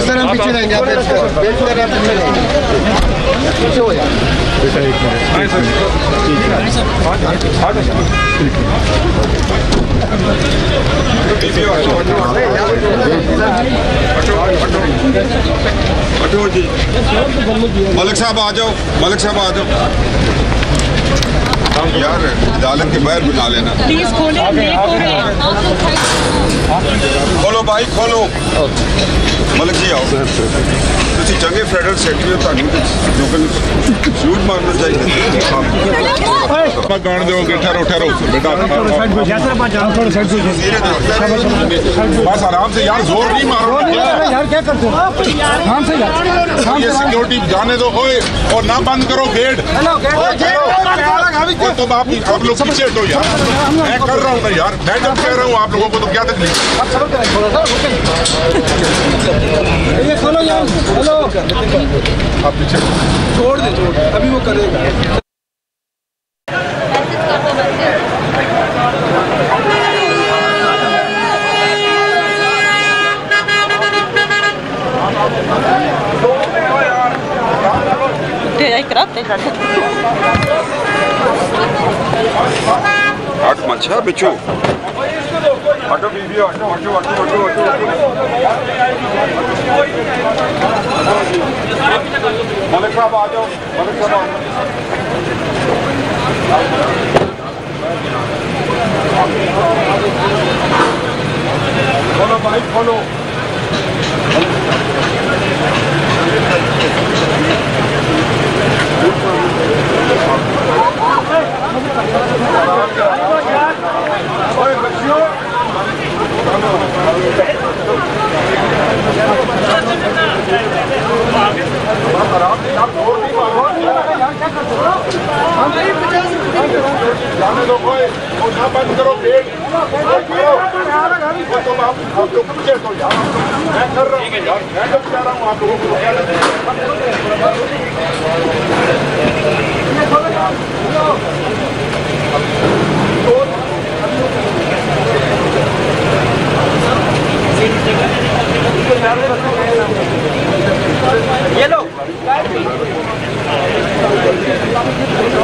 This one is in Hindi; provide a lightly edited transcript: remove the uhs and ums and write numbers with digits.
सर हम पीछे रहेंगे, आप पीछे रहेंगे, पीछे हो जाए। मलिक साहब आ जाओ, मलिक साहब आ जाओ यार, अदालत के बाहर बुला लेना प्लीज। खोलो भाई खोलो। मलिक जी आओ, तुसी चंगे फेडरल सेक्रेटरी झूठ मारना चाहिए। गान दो, ठहरो ठहरो बेटा, बस आराम से यार, जोर नहीं मारो यार, क्या करते हो ये सिक्योरिटी जाने दो ओए, और ना बंद करो गेट। तो आप लोग पीछे हटो यार, मैं कर रहा हूँ ना यार, मैं जब कह रहा हूँ आप लोगों को तो क्या तकलीफ। ये खोलो यार, हेलो आप पीछे छोड़ दे, अभी वो करेगा। हट मच्छा बिच्छू, हटो बीबी, हटो हटो हटो हटो हटो। मलिक साहब आ जाओ, मलिक साहब आ जाओ। खोलो भाई खोलो। जाने दो कोई, ना बंद करो गेट। तुम आप लोग पीछे तो यार, मैं कर रहा हूँ यार, मैं जब कह रहा हूँ आप लोगों को